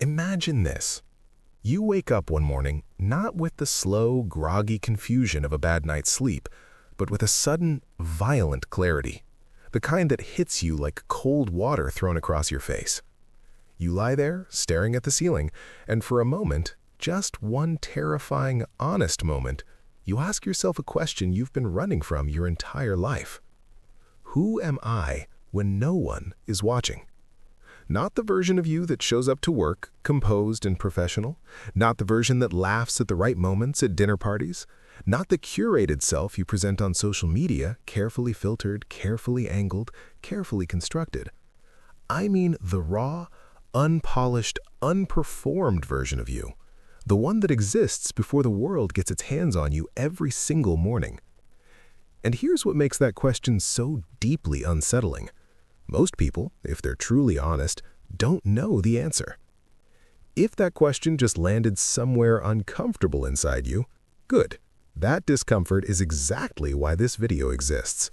Imagine this. You wake up one morning not with the slow, groggy confusion of a bad night's sleep, but with a sudden, violent clarity, the kind that hits you like cold water thrown across your face. You lie there, staring at the ceiling, and for a moment, just one terrifying, honest moment, you ask yourself a question you've been running from your entire life. Who am I when no one is watching? Not the version of you that shows up to work, composed and professional. Not the version that laughs at the right moments at dinner parties. Not the curated self you present on social media, carefully filtered, carefully angled, carefully constructed. I mean the raw, unpolished, unperformed version of you. The one that exists before the world gets its hands on you every single morning. And here's what makes that question so deeply unsettling. Most people, if they're truly honest, don't know the answer. If that question just landed somewhere uncomfortable inside you, good. That discomfort is exactly why this video exists.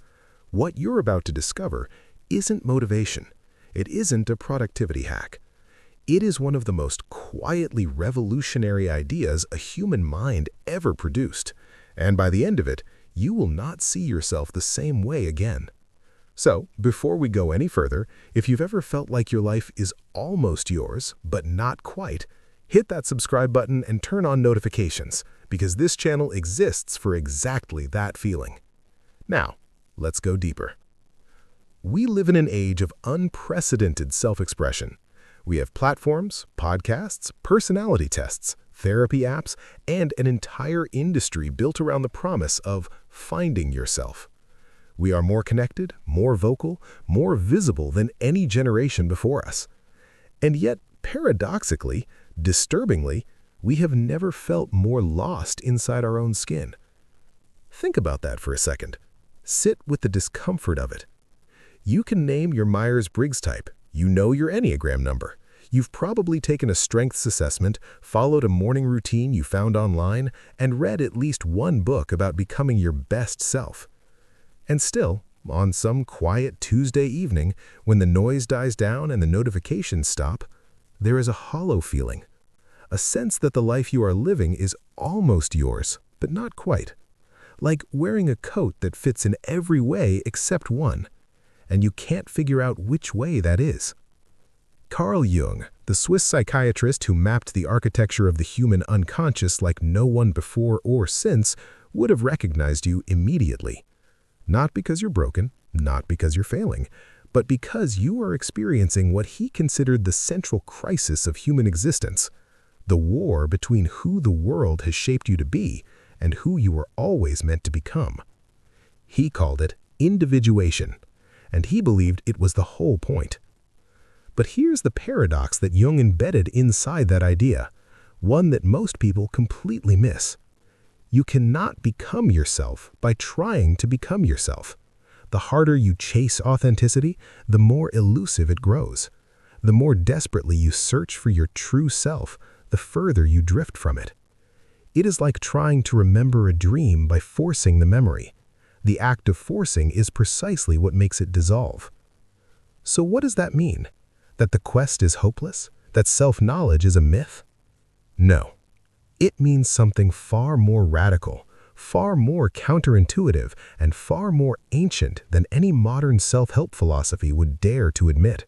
What you're about to discover isn't motivation. It isn't a productivity hack. It is one of the most quietly revolutionary ideas a human mind ever produced. And by the end of it, you will not see yourself the same way again. So, before we go any further, if you've ever felt like your life is almost yours, but not quite, hit that subscribe button and turn on notifications, because this channel exists for exactly that feeling. Now, let's go deeper. We live in an age of unprecedented self-expression. We have platforms, podcasts, personality tests, therapy apps, and an entire industry built around the promise of finding yourself. We are more connected, more vocal, more visible than any generation before us. And yet, paradoxically, disturbingly, we have never felt more lost inside our own skin. Think about that for a second. Sit with the discomfort of it. You can name your Myers-Briggs type. You know your Enneagram number. You've probably taken a strengths assessment, followed a morning routine you found online, and read at least one book about becoming your best self. And still, on some quiet Tuesday evening, when the noise dies down and the notifications stop, there is a hollow feeling, a sense that the life you are living is almost yours, but not quite. Like wearing a coat that fits in every way except one, and you can't figure out which way that is. Carl Jung, the Swiss psychiatrist who mapped the architecture of the human unconscious like no one before or since, would have recognized you immediately. Not because you're broken, not because you're failing, but because you are experiencing what he considered the central crisis of human existence, the war between who the world has shaped you to be and who you were always meant to become. He called it individuation, and he believed it was the whole point. But here's the paradox that Jung embedded inside that idea, one that most people completely miss. You cannot become yourself by trying to become yourself. The harder you chase authenticity, the more elusive it grows. The more desperately you search for your true self, the further you drift from it. It is like trying to remember a dream by forcing the memory. The act of forcing is precisely what makes it dissolve. So what does that mean? That the quest is hopeless? That self-knowledge is a myth? No. It means something far more radical, far more counterintuitive, and far more ancient than any modern self-help philosophy would dare to admit.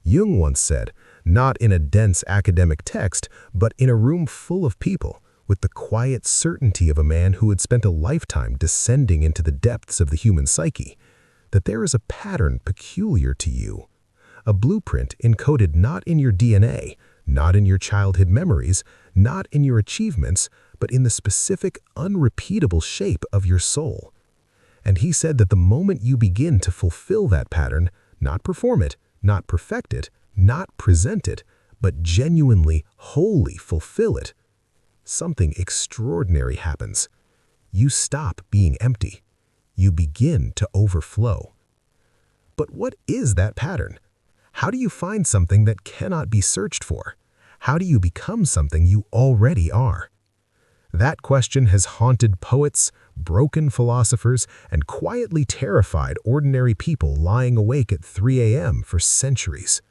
Jung once said, not in a dense academic text, but in a room full of people, with the quiet certainty of a man who had spent a lifetime descending into the depths of the human psyche, that there is a pattern peculiar to you, a blueprint encoded not in your DNA, not in your childhood memories, not in your achievements, but in the specific, unrepeatable shape of your soul. And he said that the moment you begin to fulfill that pattern, not perform it, not perfect it, not present it, but genuinely, wholly fulfill it, something extraordinary happens. You stop being empty. You begin to overflow. But what is that pattern? How do you find something that cannot be searched for? How do you become something you already are? That question has haunted poets, broken philosophers, and quietly terrified ordinary people lying awake at 3 a.m. for centuries.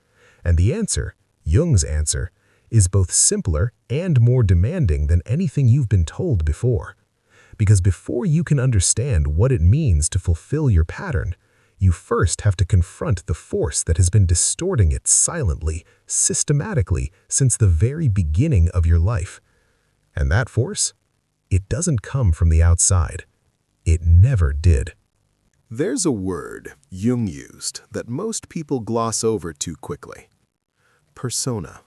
And the answer, Jung's answer, is both simpler and more demanding than anything you've been told before. Because before you can understand what it means to fulfill your pattern, you first have to confront the force that has been distorting it silently, systematically, since the very beginning of your life. And that force? It doesn't come from the outside. It never did. There's a word Jung used that most people gloss over too quickly. Persona.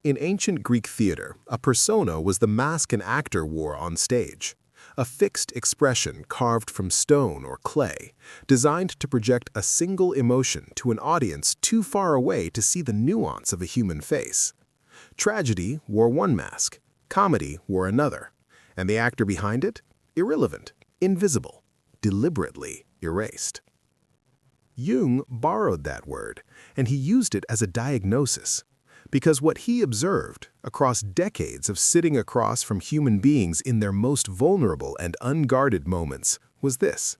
In ancient Greek theater, a persona was the mask an actor wore on stage. A fixed expression carved from stone or clay, designed to project a single emotion to an audience too far away to see the nuance of a human face. Tragedy wore one mask, comedy wore another, and the actor behind it? Irrelevant, invisible, deliberately erased. Jung borrowed that word, and he used it as a diagnosis. Because what he observed, across decades of sitting across from human beings in their most vulnerable and unguarded moments, was this: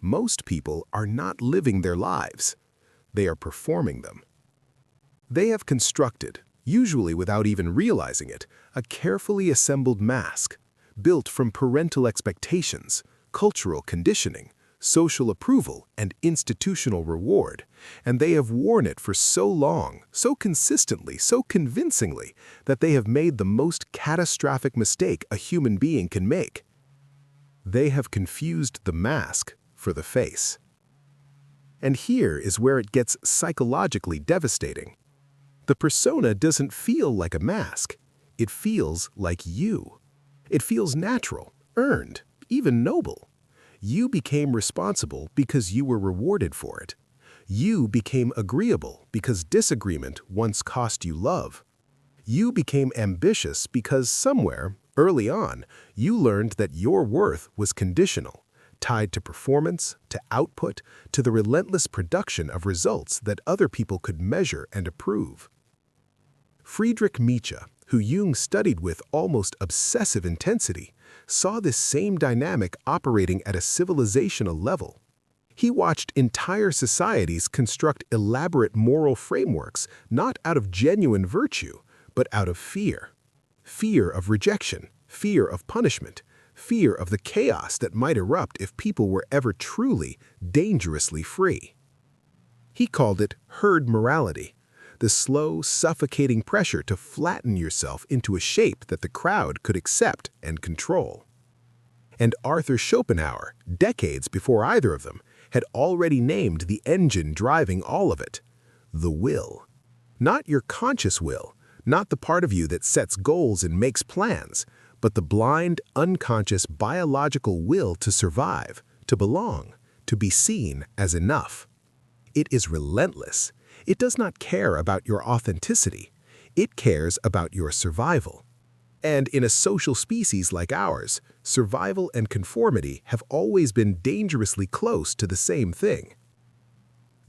most people are not living their lives. They are performing them. They have constructed, usually without even realizing it, a carefully assembled mask, built from parental expectations, cultural conditioning, social approval, and institutional reward, and they have worn it for so long, so consistently, so convincingly, that they have made the most catastrophic mistake a human being can make. They have confused the mask for the face. And here is where it gets psychologically devastating. The persona doesn't feel like a mask. It feels like you. It feels natural, earned, even noble. You became responsible because you were rewarded for it. You became agreeable because disagreement once cost you love. You became ambitious because somewhere, early on, you learned that your worth was conditional, tied to performance, to output, to the relentless production of results that other people could measure and approve. Friedrich Nietzsche, who Jung studied with almost obsessive intensity, saw this same dynamic operating at a civilizational level. He watched entire societies construct elaborate moral frameworks not out of genuine virtue, but out of fear. Fear of rejection, fear of punishment, fear of the chaos that might erupt if people were ever truly, dangerously free. He called it herd morality, the slow, suffocating pressure to flatten yourself into a shape that the crowd could accept and control. And Arthur Schopenhauer, decades before either of them, had already named the engine driving all of it: the will. Not your conscious will, not the part of you that sets goals and makes plans, but the blind, unconscious biological will to survive, to belong, to be seen as enough. It is relentless. It does not care about your authenticity. It cares about your survival. And in a social species like ours, survival and conformity have always been dangerously close to the same thing.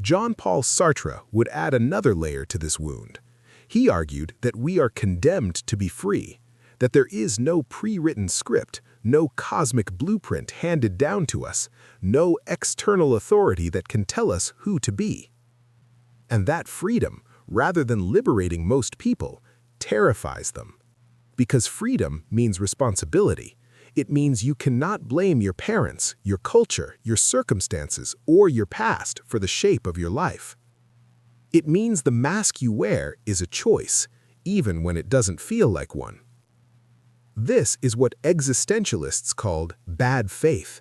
Jean-Paul Sartre would add another layer to this wound. He argued that we are condemned to be free, that there is no pre-written script, no cosmic blueprint handed down to us, no external authority that can tell us who to be. And that freedom, rather than liberating most people, terrifies them. Because freedom means responsibility. It means you cannot blame your parents, your culture, your circumstances, or your past for the shape of your life. It means the mask you wear is a choice, even when it doesn't feel like one. This is what existentialists called bad faith,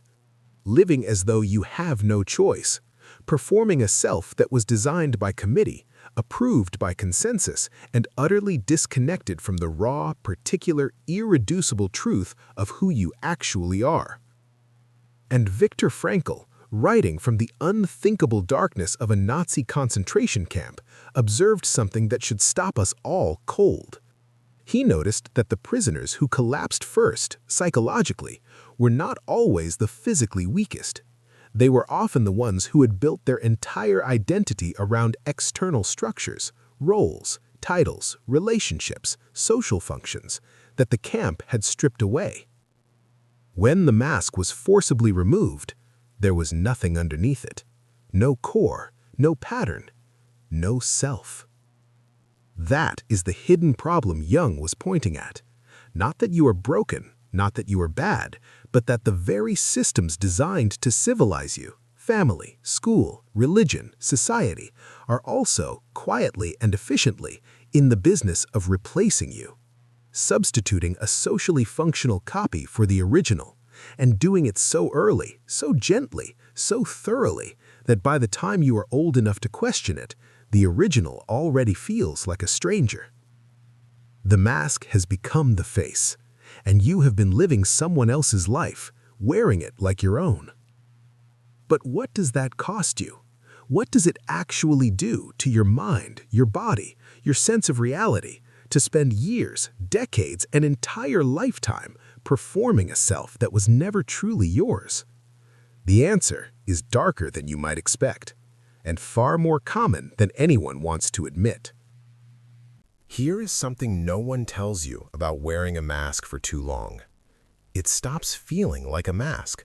living as though you have no choice, performing a self that was designed by committee, approved by consensus, and utterly disconnected from the raw, particular, irreducible truth of who you actually are. And Viktor Frankl, writing from the unthinkable darkness of a Nazi concentration camp, observed something that should stop us all cold. He noticed that the prisoners who collapsed first, psychologically, were not always the physically weakest. They were often the ones who had built their entire identity around external structures, roles, titles, relationships, social functions, that the camp had stripped away. When the mask was forcibly removed, there was nothing underneath it. No core, no pattern, no self. That is the hidden problem Jung was pointing at. Not that you are broken, not that you are bad, but that the very systems designed to civilize you, family, school, religion, society, are also, quietly and efficiently, in the business of replacing you, substituting a socially functional copy for the original, and doing it so early, so gently, so thoroughly, that by the time you are old enough to question it, the original already feels like a stranger. The mask has become the face, and you have been living someone else's life, wearing it like your own. But what does that cost you? What does it actually do to your mind, your body, your sense of reality, to spend years, decades, an entire lifetime performing a self that was never truly yours? The answer is darker than you might expect, and far more common than anyone wants to admit. Here is something no one tells you about wearing a mask for too long. It stops feeling like a mask.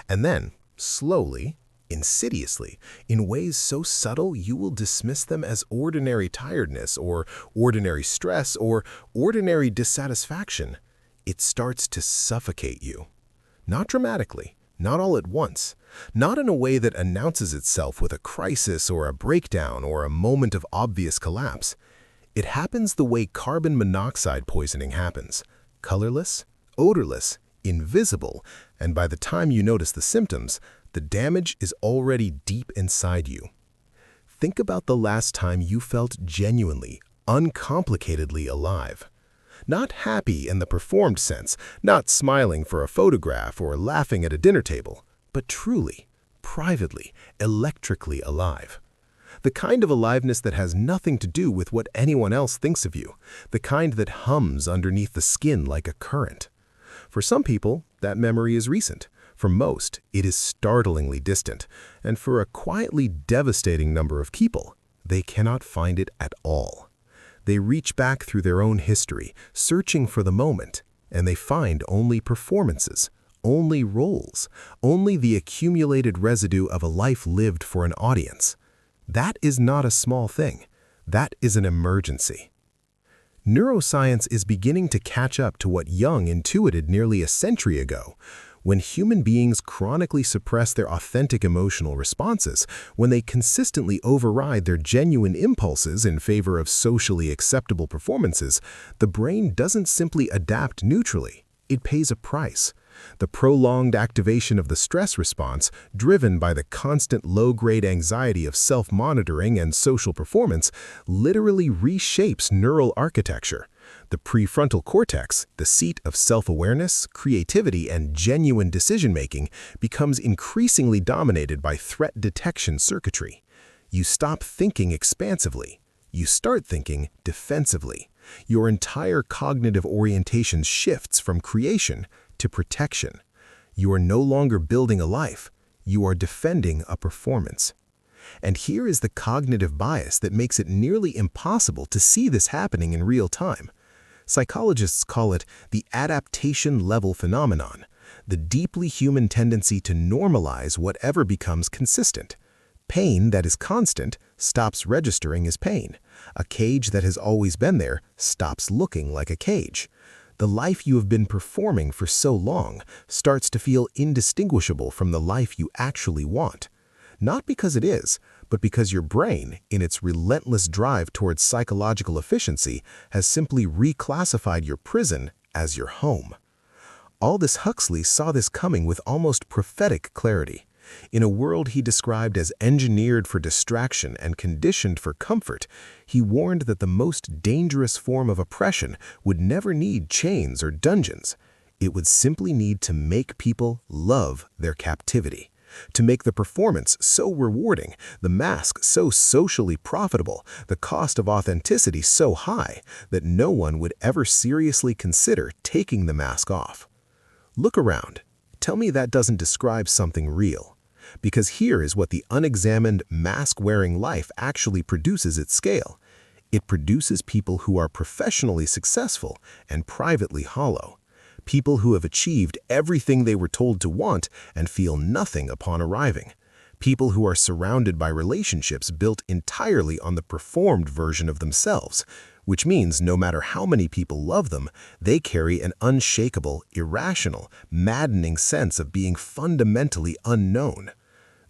And then, slowly, insidiously, in ways so subtle you will dismiss them as ordinary tiredness or ordinary stress or ordinary dissatisfaction, it starts to suffocate you. Not dramatically, not all at once, not in a way that announces itself with a crisis or a breakdown or a moment of obvious collapse. It happens the way carbon monoxide poisoning happens, colorless, odorless, invisible, and by the time you notice the symptoms, the damage is already deep inside you. Think about the last time you felt genuinely, uncomplicatedly alive. Not happy in the performed sense, not smiling for a photograph or laughing at a dinner table, but truly, privately, electrically alive. The kind of aliveness that has nothing to do with what anyone else thinks of you, the kind that hums underneath the skin like a current. For some people, that memory is recent. For most, it is startlingly distant, and for a quietly devastating number of people, they cannot find it at all. They reach back through their own history, searching for the moment, and they find only performances, only roles, only the accumulated residue of a life lived for an audience. That is not a small thing. That is an emergency. Neuroscience is beginning to catch up to what Jung intuited nearly a century ago. When human beings chronically suppress their authentic emotional responses, when they consistently override their genuine impulses in favor of socially acceptable performances, the brain doesn't simply adapt neutrally. It pays a price. The prolonged activation of the stress response, driven by the constant low-grade anxiety of self-monitoring and social performance, literally reshapes neural architecture. The prefrontal cortex, the seat of self-awareness, creativity, and genuine decision-making, becomes increasingly dominated by threat detection circuitry. You stop thinking expansively. You start thinking defensively. Your entire cognitive orientation shifts from creation to protection. You are no longer building a life. You are defending a performance. And here is the cognitive bias that makes it nearly impossible to see this happening in real time. Psychologists call it the adaptation level phenomenon, the deeply human tendency to normalize whatever becomes consistent. Pain that is constant stops registering as pain. A cage that has always been there stops looking like a cage. The life you have been performing for so long starts to feel indistinguishable from the life you actually want. Not because it is, but because your brain, in its relentless drive towards psychological efficiency, has simply reclassified your prison as your home. Aldous Huxley saw this coming with almost prophetic clarity. In a world he described as engineered for distraction and conditioned for comfort, he warned that the most dangerous form of oppression would never need chains or dungeons. It would simply need to make people love their captivity, to make the performance so rewarding, the mask so socially profitable, the cost of authenticity so high that no one would ever seriously consider taking the mask off. Look around. Tell me that doesn't describe something real. Because here is what the unexamined, mask-wearing life actually produces at scale. It produces people who are professionally successful and privately hollow. People who have achieved everything they were told to want and feel nothing upon arriving. People who are surrounded by relationships built entirely on the performed version of themselves, which means no matter how many people love them, they carry an unshakable, irrational, maddening sense of being fundamentally unknown.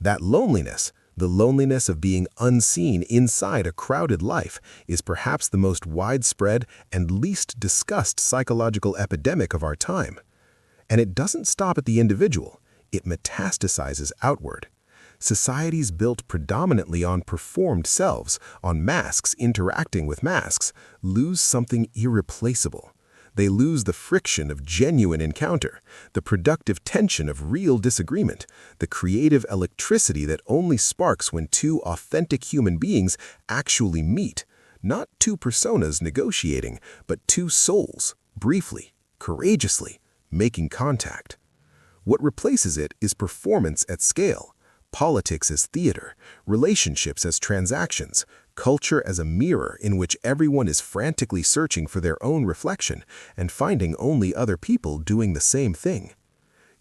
That loneliness, the loneliness of being unseen inside a crowded life, is perhaps the most widespread and least discussed psychological epidemic of our time. And it doesn't stop at the individual, it metastasizes outward. Societies built predominantly on performed selves, on masks interacting with masks, lose something irreplaceable. They lose the friction of genuine encounter, the productive tension of real disagreement, the creative electricity that only sparks when two authentic human beings actually meet. Not two personas negotiating, but two souls, briefly, courageously, making contact. What replaces it is performance at scale, politics as theater, relationships as transactions, culture as a mirror in which everyone is frantically searching for their own reflection and finding only other people doing the same thing.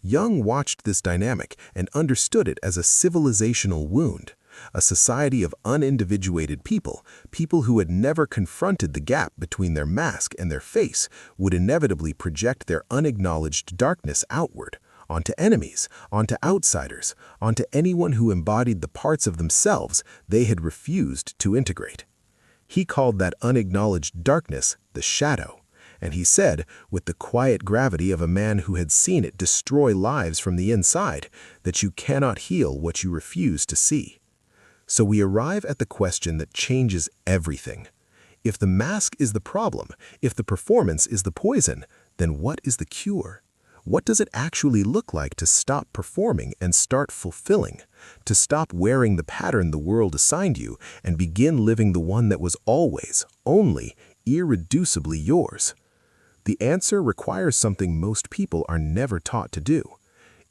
Jung watched this dynamic and understood it as a civilizational wound, a society of unindividuated people, people who had never confronted the gap between their mask and their face, would inevitably project their unacknowledged darkness outward, onto enemies, onto outsiders, onto anyone who embodied the parts of themselves they had refused to integrate. He called that unacknowledged darkness the shadow, and he said, with the quiet gravity of a man who had seen it destroy lives from the inside, that you cannot heal what you refuse to see. So we arrive at the question that changes everything. If the mask is the problem, if the performance is the poison, then what is the cure? What does it actually look like to stop performing and start fulfilling, to stop wearing the pattern the world assigned you and begin living the one that was always, only, irreducibly yours? The answer requires something most people are never taught to do.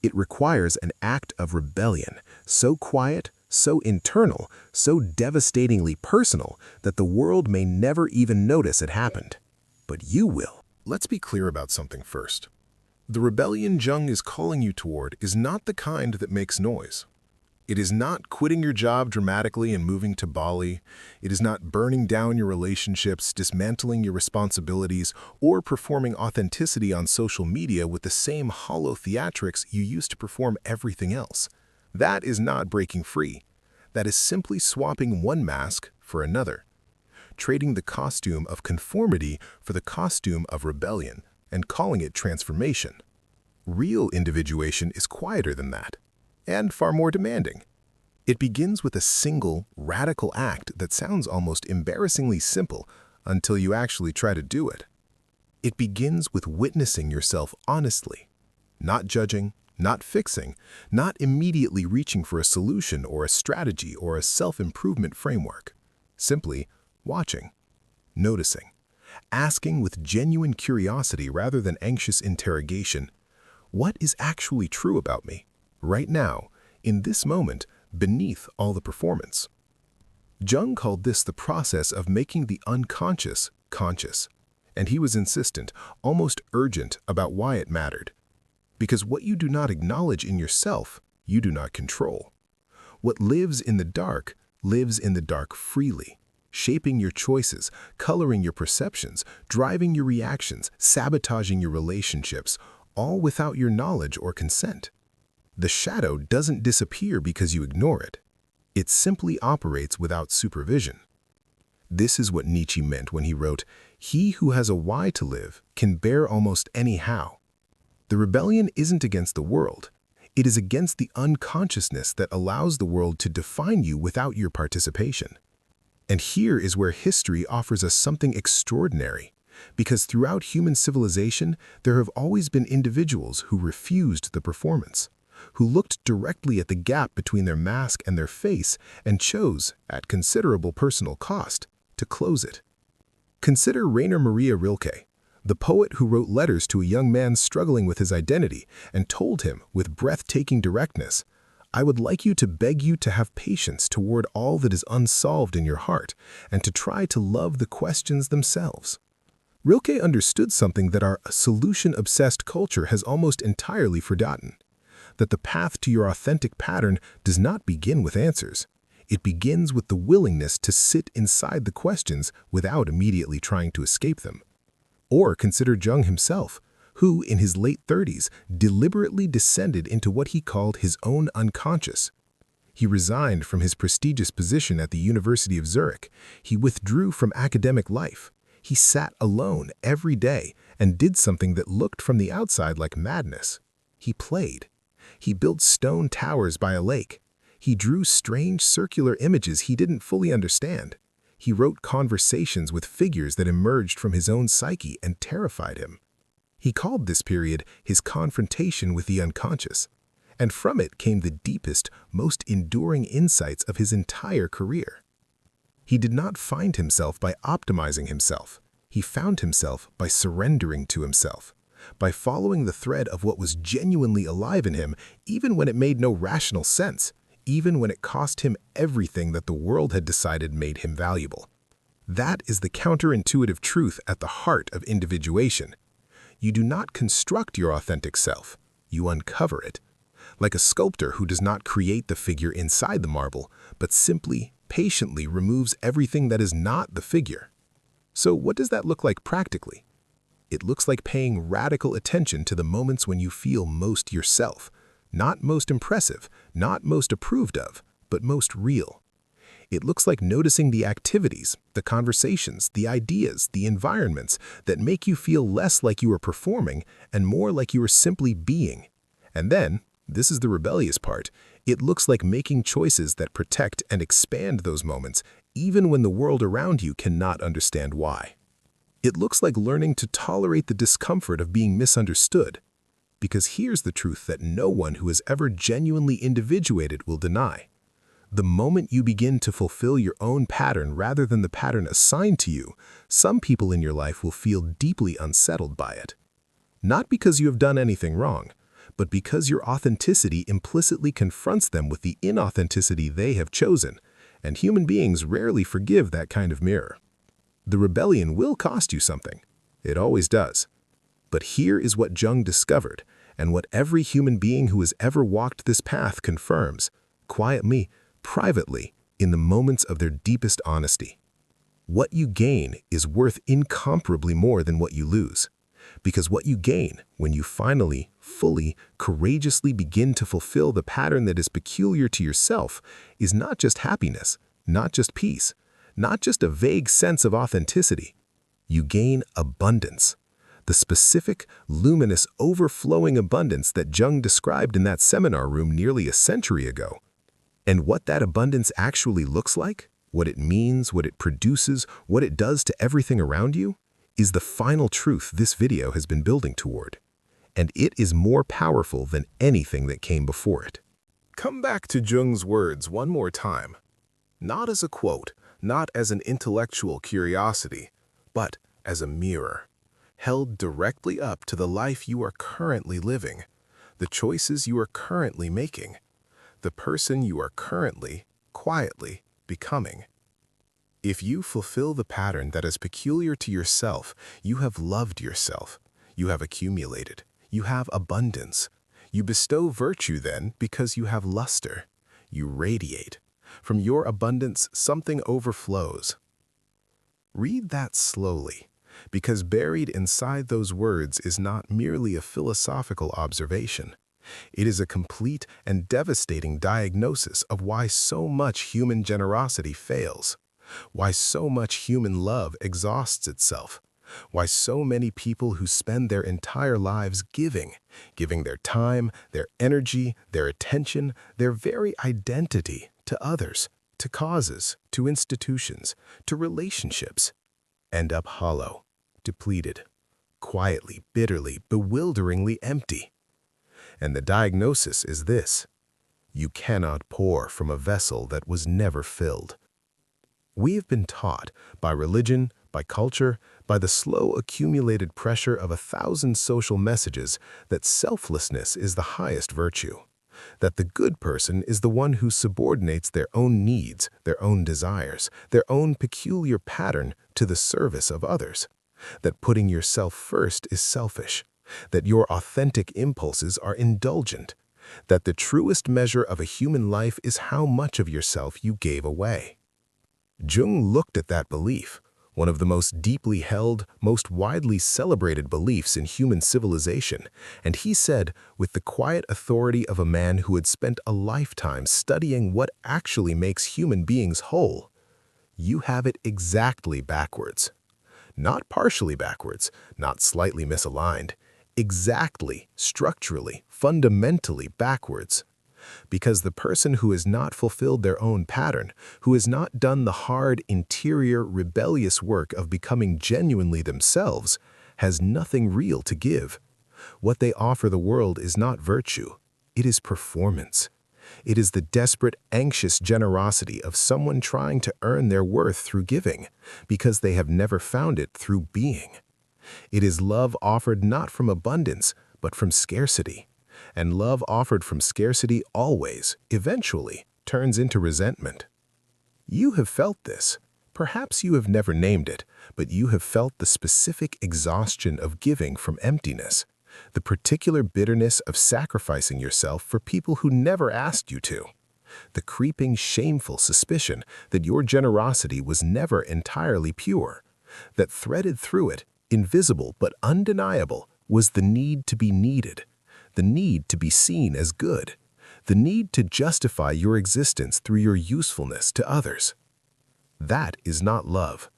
It requires an act of rebellion, so quiet, so internal, so devastatingly personal that the world may never even notice it happened. But you will. Let's be clear about something first. The rebellion Jung is calling you toward is not the kind that makes noise. It is not quitting your job dramatically and moving to Bali. It is not burning down your relationships, dismantling your responsibilities, or performing authenticity on social media with the same hollow theatrics you used to perform everything else. That is not breaking free. That is simply swapping one mask for another, trading the costume of conformity for the costume of rebellion, and calling it transformation. Real individuation is quieter than that, and far more demanding. It begins with a single, radical act that sounds almost embarrassingly simple until you actually try to do it. It begins with witnessing yourself honestly, not judging, not fixing, not immediately reaching for a solution or a strategy or a self-improvement framework. Simply watching, noticing, asking with genuine curiosity rather than anxious interrogation, what is actually true about me, right now, in this moment, beneath all the performance? Jung called this the process of making the unconscious conscious, and he was insistent, almost urgent, about why it mattered. Because what you do not acknowledge in yourself, you do not control. What lives in the dark freely, shaping your choices, coloring your perceptions, driving your reactions, sabotaging your relationships, all without your knowledge or consent. The shadow doesn't disappear because you ignore it. It simply operates without supervision. This is what Nietzsche meant when he wrote, "He who has a why to live can bear almost any how." The rebellion isn't against the world. It is against the unconsciousness that allows the world to define you without your participation. And here is where history offers us something extraordinary, because throughout human civilization, there have always been individuals who refused the performance, who looked directly at the gap between their mask and their face and chose, at considerable personal cost, to close it. Consider Rainer Maria Rilke, the poet who wrote letters to a young man struggling with his identity and told him with breathtaking directness, "I would like you to beg you to have patience toward all that is unsolved in your heart and to try to love the questions themselves." Rilke understood something that our solution-obsessed culture has almost entirely forgotten. that the path to your authentic pattern does not begin with answers. It begins with the willingness to sit inside the questions without immediately trying to escape them. Or consider Jung himself, who, in his late 30s, deliberately descended into what he called his own unconscious. He resigned from his prestigious position at the University of Zurich. He withdrew from academic life. He sat alone every day and did something that looked from the outside like madness. He played. He built stone towers by a lake. He drew strange circular images he didn't fully understand. He wrote conversations with figures that emerged from his own psyche and terrified him. He called this period his confrontation with the unconscious, and from it came the deepest, most enduring insights of his entire career. He did not find himself by optimizing himself. He found himself by surrendering to himself, by following the thread of what was genuinely alive in him, even when it made no rational sense, even when it cost him everything that the world had decided made him valuable. That is the counterintuitive truth at the heart of individuation. You do not construct your authentic self, you uncover it. Like a sculptor who does not create the figure inside the marble, but simply, patiently removes everything that is not the figure. So what does that look like practically? It looks like paying radical attention to the moments when you feel most yourself, not most impressive, not most approved of, but most real. It looks like noticing the activities, the conversations, the ideas, the environments that make you feel less like you are performing and more like you are simply being. And then, this is the rebellious part, it looks like making choices that protect and expand those moments, even when the world around you cannot understand why. It looks like learning to tolerate the discomfort of being misunderstood. Because here's the truth that no one who has ever genuinely individuated will deny. The moment you begin to fulfill your own pattern rather than the pattern assigned to you, some people in your life will feel deeply unsettled by it. Not because you have done anything wrong, but because your authenticity implicitly confronts them with the inauthenticity they have chosen, and human beings rarely forgive that kind of mirror. The rebellion will cost you something. It always does. But here is what Jung discovered, and what every human being who has ever walked this path confirms, quietly, privately, in the moments of their deepest honesty. What you gain is worth incomparably more than what you lose. Because what you gain when you finally, fully, courageously begin to fulfill the pattern that is peculiar to yourself is not just happiness, not just peace, not just a vague sense of authenticity. You gain abundance. The specific, luminous, overflowing abundance that Jung described in that seminar room nearly a century ago. And what that abundance actually looks like, what it means, what it produces, what it does to everything around you, is the final truth this video has been building toward. And it is more powerful than anything that came before it. Come back to Jung's words one more time. Not as a quote, not as an intellectual curiosity, but as a mirror, held directly up to the life you are currently living, the choices you are currently making, the person you are currently, quietly, becoming. If you fulfill the pattern that is peculiar to yourself, you have loved yourself. You have accumulated. You have abundance. You bestow virtue then because you have luster. You radiate. From your abundance, something overflows. Read that slowly, because buried inside those words is not merely a philosophical observation. It is a complete and devastating diagnosis of why so much human generosity fails, why so much human love exhausts itself, why so many people who spend their entire lives giving their time, their energy, their attention, their very identity to others, to causes, to institutions, to relationships, end up hollow, depleted, quietly, bitterly, bewilderingly empty. And the diagnosis is this: you cannot pour from a vessel that was never filled. We have been taught by religion, by culture, by the slow accumulated pressure of 1,000 social messages that selflessness is the highest virtue, that the good person is the one who subordinates their own needs, their own desires, their own peculiar pattern to the service of others, that putting yourself first is selfish, that your authentic impulses are indulgent, that the truest measure of a human life is how much of yourself you gave away. Jung looked at that belief, one of the most deeply held, most widely celebrated beliefs in human civilization, and he said, with the quiet authority of a man who had spent a lifetime studying what actually makes human beings whole, "You have it exactly backwards." Not partially backwards, not slightly misaligned, exactly, structurally, fundamentally backwards. Because the person who has not fulfilled their own pattern, who has not done the hard, interior, rebellious work of becoming genuinely themselves, has nothing real to give. What they offer the world is not virtue, it is performance. It is the desperate, anxious generosity of someone trying to earn their worth through giving, because they have never found it through being. It is love offered not from abundance, but from scarcity. And love offered from scarcity always, eventually, turns into resentment. You have felt this. Perhaps you have never named it, but you have felt the specific exhaustion of giving from emptiness, the particular bitterness of sacrificing yourself for people who never asked you to, the creeping, shameful suspicion that your generosity was never entirely pure, that threaded through it, invisible but undeniable, was the need to be needed, the need to be seen as good, the need to justify your existence through your usefulness to others. That is not love.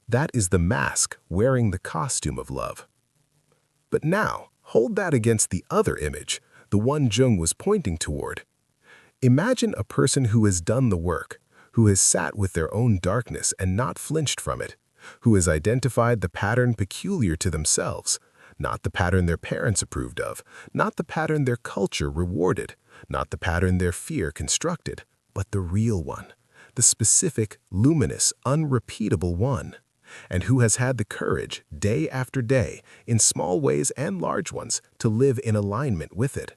That is the mask wearing the costume of love. But now, hold that against the other image, the one Jung was pointing toward. Imagine a person who has done the work, who has sat with their own darkness and not flinched from it, who has identified the pattern peculiar to themselves, not the pattern their parents approved of, not the pattern their culture rewarded, not the pattern their fear constructed, but the real one, the specific, luminous, unrepeatable one, and who has had the courage, day after day, in small ways and large ones, to live in alignment with it.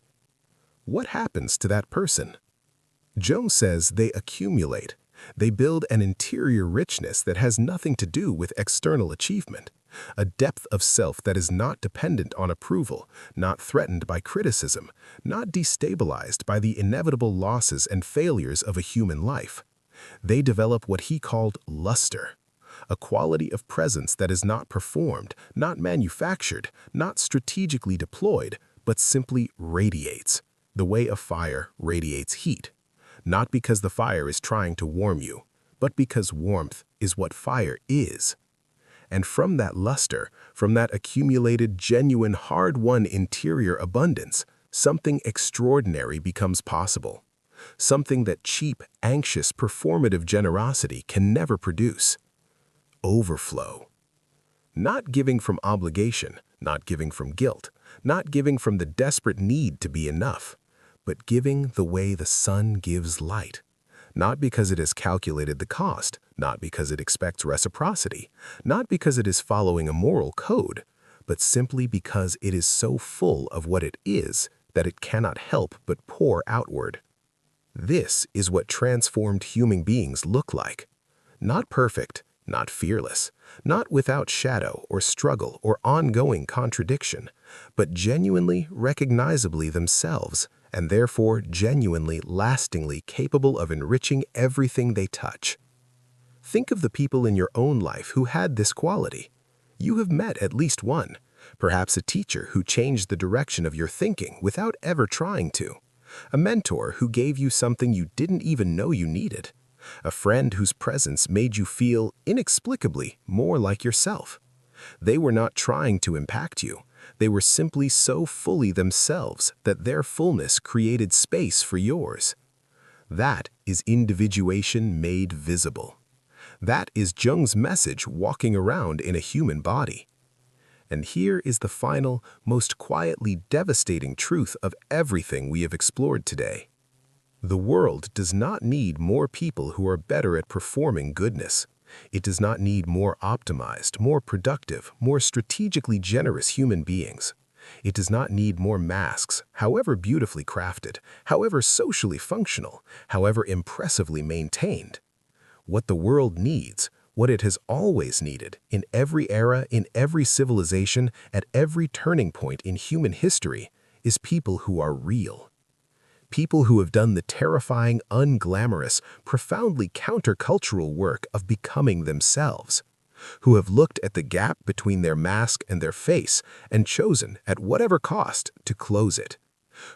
What happens to that person? Jung says they accumulate. They build an interior richness that has nothing to do with external achievement, a depth of self that is not dependent on approval, not threatened by criticism, not destabilized by the inevitable losses and failures of a human life. They develop what he called luster, a quality of presence that is not performed, not manufactured, not strategically deployed, but simply radiates, the way a fire radiates heat. Not because the fire is trying to warm you, but because warmth is what fire is. And from that luster, from that accumulated, genuine, hard-won interior abundance, something extraordinary becomes possible. Something that cheap, anxious, performative generosity can never produce. Overflow. Not giving from obligation, not giving from guilt, not giving from the desperate need to be enough, but giving the way the sun gives light. Not because it has calculated the cost, not because it expects reciprocity, not because it is following a moral code, but simply because it is so full of what it is that it cannot help but pour outward. This is what transformed human beings look like. Not perfect, not fearless, not without shadow or struggle or ongoing contradiction, but genuinely, recognizably themselves, and therefore genuinely, lastingly capable of enriching everything they touch. Think of the people in your own life who had this quality. You have met at least one, perhaps a teacher who changed the direction of your thinking without ever trying to, a mentor who gave you something you didn't even know you needed, a friend whose presence made you feel, inexplicably, more like yourself. They were not trying to impact you. They were simply so fully themselves that their fullness created space for yours. That is individuation made visible. That is Jung's message walking around in a human body. And here is the final, most quietly devastating truth of everything we have explored today. The world does not need more people who are better at performing goodness. It does not need more optimized, more productive, more strategically generous human beings. It does not need more masks, however beautifully crafted, however socially functional, however impressively maintained. What the world needs, what it has always needed, in every era, in every civilization, at every turning point in human history, is people who are real. People who have done the terrifying, unglamorous, profoundly countercultural work of becoming themselves, who have looked at the gap between their mask and their face and chosen, at whatever cost, to close it,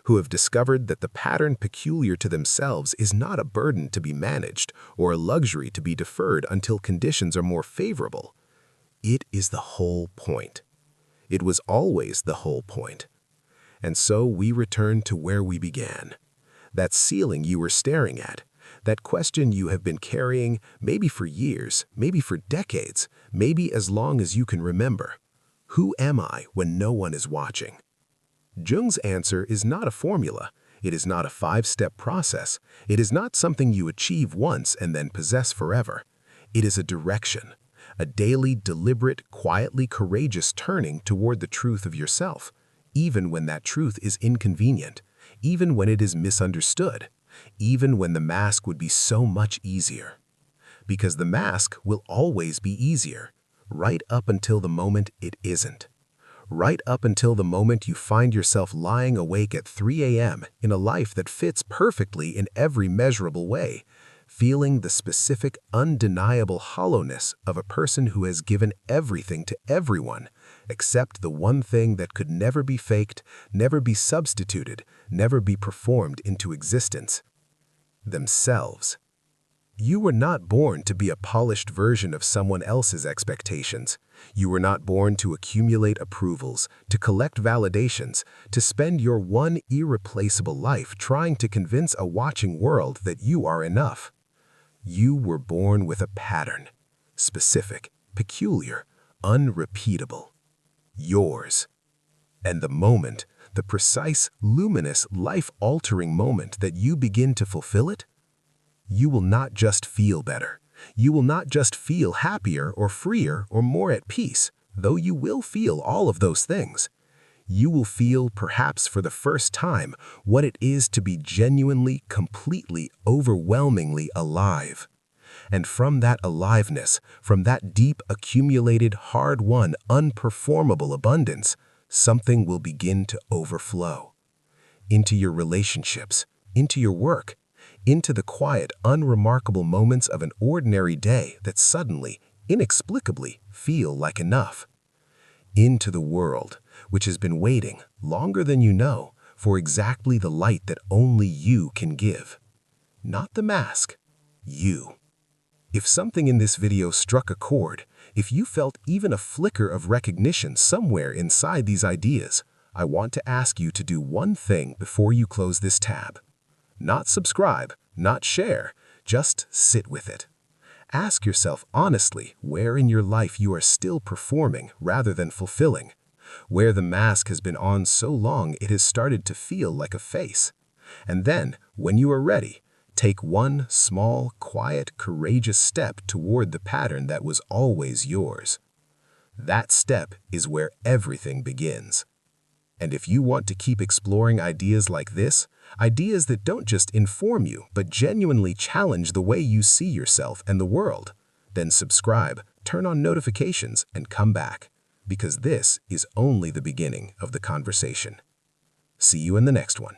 who have discovered that the pattern peculiar to themselves is not a burden to be managed or a luxury to be deferred until conditions are more favorable. It is the whole point. It was always the whole point. And so we return to where we began. That ceiling you were staring at, that question you have been carrying maybe for years, maybe for decades, maybe as long as you can remember. Who am I when no one is watching? Jung's answer is not a formula. It is not a 5-step process. It is not something you achieve once and then possess forever. It is a direction, a daily, deliberate, quietly courageous turning toward the truth of yourself, even when that truth is inconvenient, even when it is misunderstood, even when the mask would be so much easier. Because the mask will always be easier, right up until the moment it isn't. Right up until the moment you find yourself lying awake at 3 a.m. in a life that fits perfectly in every measurable way, feeling the specific, undeniable hollowness of a person who has given everything to everyone, except the one thing that could never be faked, never be substituted, never be performed into existence: themselves. You were not born to be a polished version of someone else's expectations. You were not born to accumulate approvals, to collect validations, to spend your one irreplaceable life trying to convince a watching world that you are enough. You were born with a pattern, specific, peculiar, unrepeatable. Yours. And the moment, the precise, luminous, life-altering moment that you begin to fulfill it, you will not just feel better. You will not just feel happier or freer or more at peace, though you will feel all of those things. You will feel, perhaps for the first time, what it is to be genuinely, completely, overwhelmingly alive. And from that aliveness, from that deep, accumulated, hard-won, unperformable abundance, something will begin to overflow. Into your relationships, into your work, into the quiet, unremarkable moments of an ordinary day that suddenly, inexplicably, feel like enough. Into the world, which has been waiting, longer than you know, for exactly the light that only you can give. Not the mask, you. If something in this video struck a chord, if you felt even a flicker of recognition somewhere inside these ideas, I want to ask you to do one thing before you close this tab. Not subscribe, not share, just sit with it. Ask yourself honestly where in your life you are still performing rather than fulfilling, where the mask has been on so long it has started to feel like a face. And then, when you are ready, take one small, quiet, courageous step toward the pattern that was always yours. That step is where everything begins. And if you want to keep exploring ideas like this, ideas that don't just inform you, but genuinely challenge the way you see yourself and the world, then subscribe, turn on notifications, and come back, because this is only the beginning of the conversation. See you in the next one.